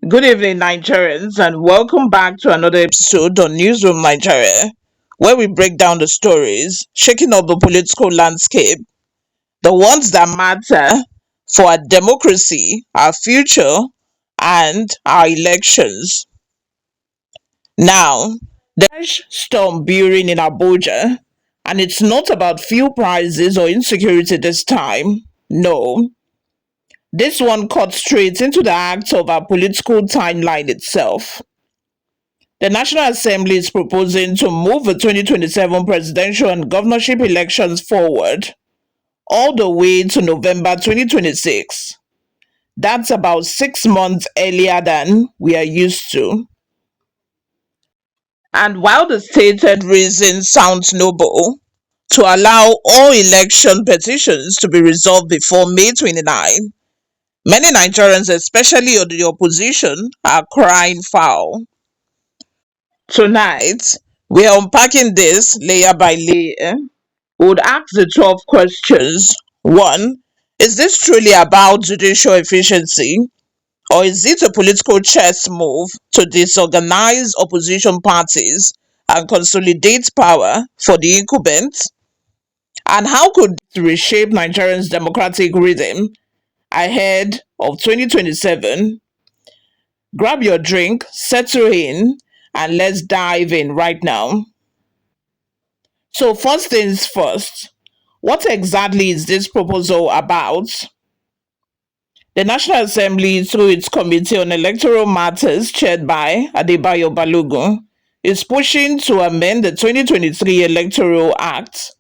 Good evening, Nigerians, and welcome back to another episode on Newsroom Nigeria, where we break down the stories shaking up the political landscape, the ones that matter for our democracy, our future, and our elections. Now, there's storm brewing in Abuja, and it's not about fuel prices or insecurity this time. No, this one cuts straight into the act of our political timeline itself. The National Assembly is proposing to move the 2027 presidential and governorship elections forward all the way to November 2026. That's about 6 months earlier than we are used to. And while the stated reason sounds noble, to allow all election petitions to be resolved before May 29, many Nigerians, especially the opposition, are crying foul. Tonight, we are unpacking this layer by layer. We would ask the 12 questions. One, is this truly about judicial efficiency, or is it a political chess move to disorganize opposition parties and consolidate power for the incumbent? And how could this reshape Nigerians' democratic rhythm ahead of 2027? Grab your drink, settle in, and let's dive in right now. So, first things first, what exactly is this proposal about? The National Assembly, through its Committee on Electoral Matters, chaired by Adebayo Balogun, is pushing to amend the 2023 Electoral Act.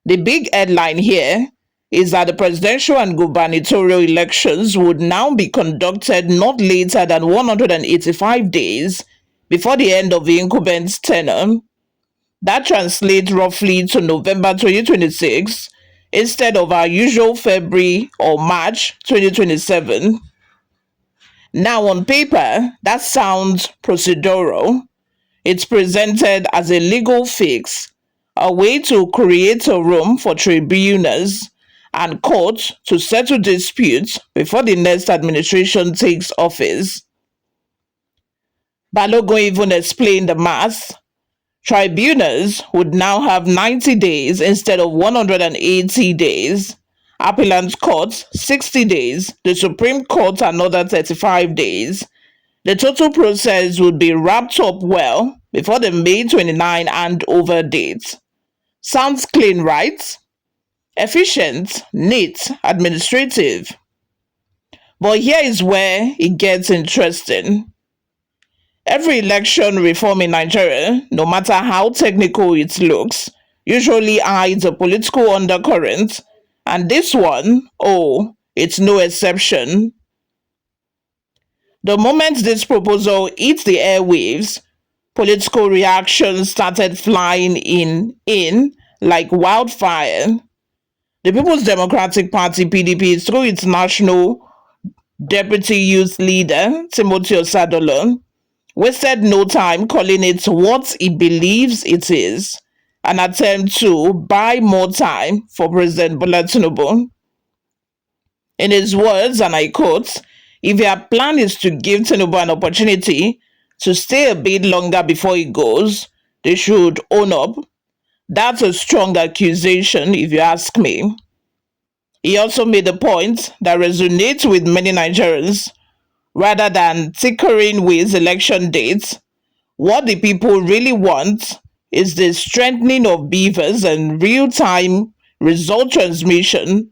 The big headline here is that the presidential and gubernatorial elections would now be conducted not later than 185 days before the end of the incumbent's tenure. That translates roughly to November 2026 instead of our usual February or March 2027. Now, on paper, that sounds procedural. It's presented as a legal fix, a way to create a room for tribunals and courts to settle disputes before the next administration takes office. Balogun even explained the math. Tribunals would now have 90 days instead of 180 days. Appellant courts 60 days, the Supreme Court another 35 days. The total process would be wrapped up well before the May 29 handover date. Sounds clean, right? Efficient, neat, administrative. But here is where it gets interesting. Every election reform in Nigeria, no matter how technical it looks, usually hides a political undercurrent, and this one, oh, it's no exception. The moment this proposal hit the airwaves, political reactions started flying in like wildfire. The People's Democratic Party (PDP), through its national deputy youth leader Timothy Osadolo, wasted no time calling it what he believes it is, an attempt to buy more time for President Bola Tinubu. In his words, and I quote, if your plan is to give Tinubu an opportunity to stay a bit longer before he goes, they should own up. That's a strong accusation, if you ask me. He also made a point that resonates with many Nigerians. Rather than tinkering with election dates, what the people really want is the strengthening of BVAS and real-time result transmission,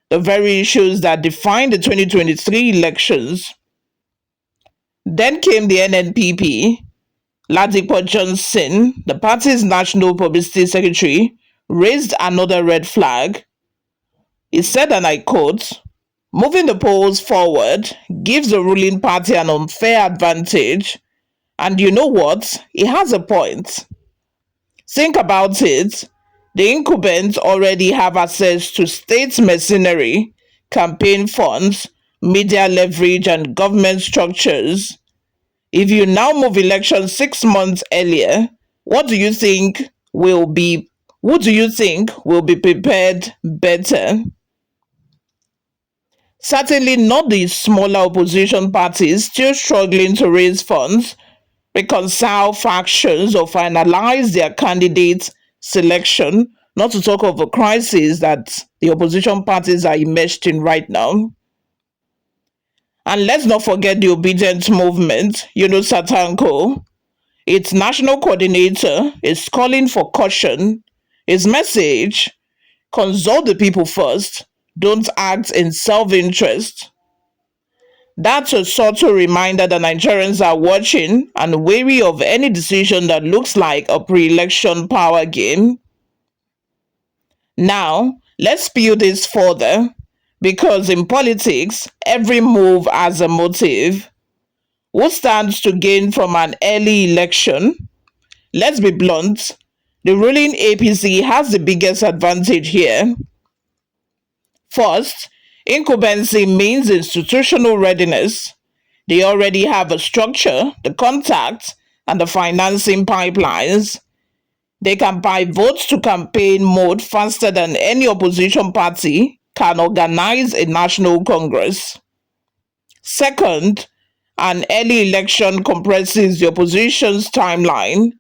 the very issues that defined the 2023 elections. Then came the NNPP. Ladipo Johnson, the party's national publicity secretary, raised another red flag. He said, and I quote, moving the polls forward gives the ruling party an unfair advantage. And you know what? He has a point. Think about it. The incumbents already have access to state mercenary, campaign funds, media leverage, and government structures. If you now move elections 6 months earlier, what do you think will be who do you think will be prepared better? Certainly not the smaller opposition parties still struggling to raise funds, reconcile factions, or finalize their candidate selection, not to talk of a crisis that the opposition parties are immersed in right now. And let's not forget the Obidient Movement, Satanko. Its national coordinator is calling for caution. His message: consult the people first, don't act in self interest. That's a subtle reminder that Nigerians are watching and wary of any decision that looks like a pre election power game. Now, let's peel this further, because in politics, every move has a motive. Who stands to gain from an early election? Let's be blunt. The ruling APC has the biggest advantage here. First, incumbency means institutional readiness. They already have a structure, the contacts, and the financing pipelines. They can buy votes to campaign mode faster than any opposition party can organize a national congress. Second, an early election compresses the opposition's timeline.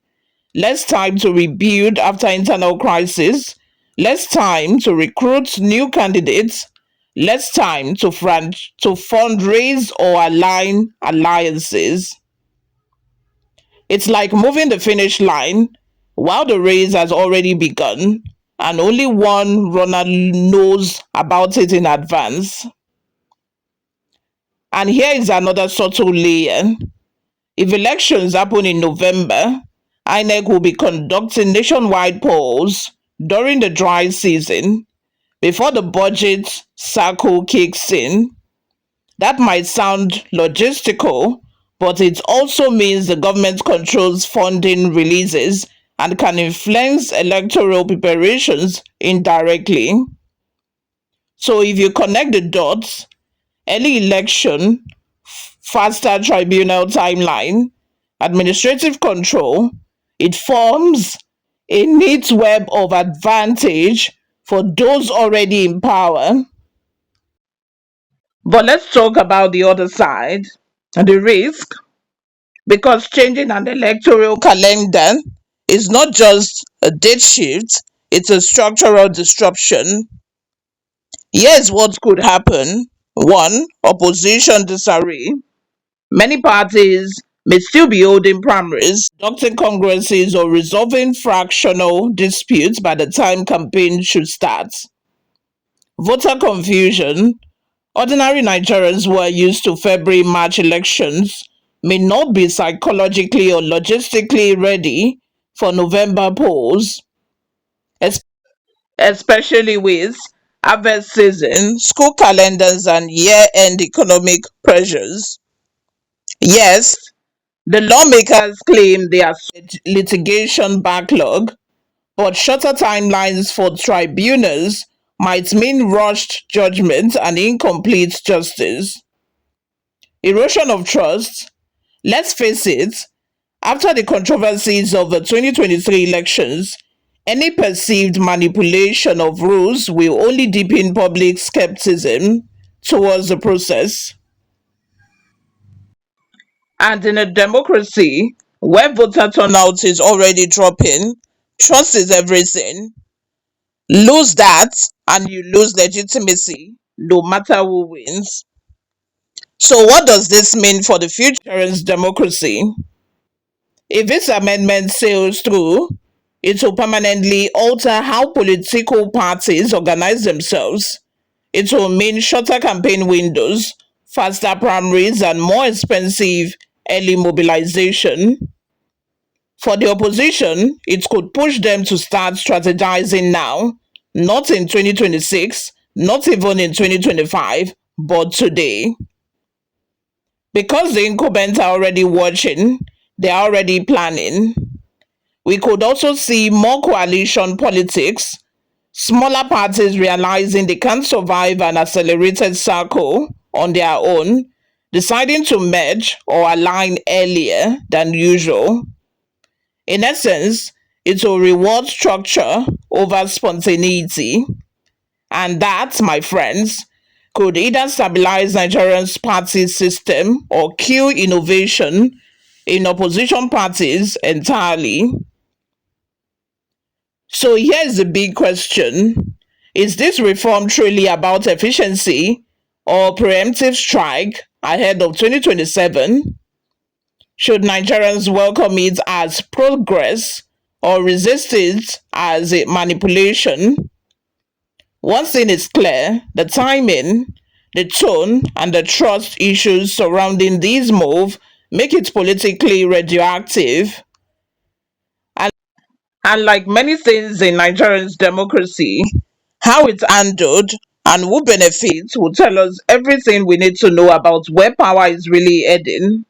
Less time to rebuild after internal crisis, less time to recruit new candidates, less time to fundraise or align alliances. It's like moving the finish line while the race has already begun and only one runner knows about it in advance. And here is another subtle layer. If elections happen in November, INEC will be conducting nationwide polls during the dry season before the budget cycle kicks in. That might sound logistical, but it also means the government controls funding releases and can influence electoral preparations indirectly. So if you connect the dots, early election, faster tribunal timeline, administrative control, it forms a neat web of advantage for those already in power. But let's talk about the other side, the risk, because changing an electoral calendar is not just a date shift, it's a structural disruption. Here's what could happen. One, opposition disarray. Many parties may still be holding primaries, conducting congresses, or resolving fractional disputes by the time campaign should start. Voter confusion. Ordinary Nigerians who are used to February March elections may not be psychologically or logistically ready for November polls, es- especially with harvest season, school calendars, and year end economic pressures. Yes, the lawmakers claim their litigation backlog, but shorter timelines for tribunals might mean rushed judgment and incomplete justice. Erosion of trust. Let's face it, after the controversies of the 2023 elections, any perceived manipulation of rules will only deepen public skepticism towards the process. And in a democracy where voter turnout is already dropping, trust is everything. Lose that, and you lose legitimacy, no matter who wins. So, what does this mean for the future democracy? If this amendment sails through, it will permanently alter how political parties organize themselves. It will mean shorter campaign windows, faster primaries, and more expensive early mobilization. For the opposition, it could push them to start strategizing now, not in 2026, not even in 2025, but today. Because the incumbents are already watching, they are already planning. We could also see more coalition politics, smaller parties realizing they can't survive an accelerated cycle on their own, deciding to merge or align earlier than usual. In essence, it will reward structure over spontaneity. And that, my friends, could either stabilize Nigeria's party system or kill innovation in opposition parties entirely. So here's the big question. Is this reform truly about efficiency or preemptive strike ahead of 2027? Should Nigerians welcome it as progress or resist it as a manipulation? One thing is clear: the timing, the tone, and the trust issues surrounding this move make it politically radioactive. And, and like many things in Nigeria's democracy, how it's handled and who benefits will tell us everything we need to know about where power is really heading.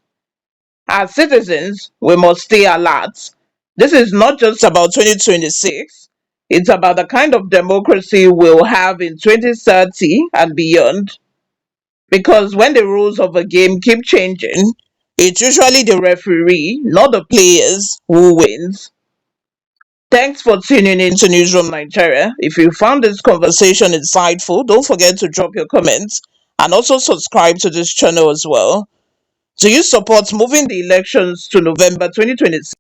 As citizens, we must stay alert. This is not just about 2026, it's about the kind of democracy we'll have in 2030 and beyond. Because when the rules of a game keep changing, it's usually the referee, not the players, who wins. Thanks for tuning in to Newsroom Nigeria. If you found this conversation insightful, don't forget to drop your comments and also subscribe to this channel as well. Do you support moving the elections to November 2026?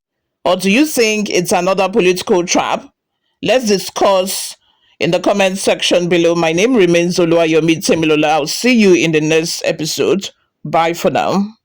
Or do you think it's another political trap? Let's discuss in the comment section below. My name remains Oluwayomi Temilola. I'll see you in the next episode. Bye for now.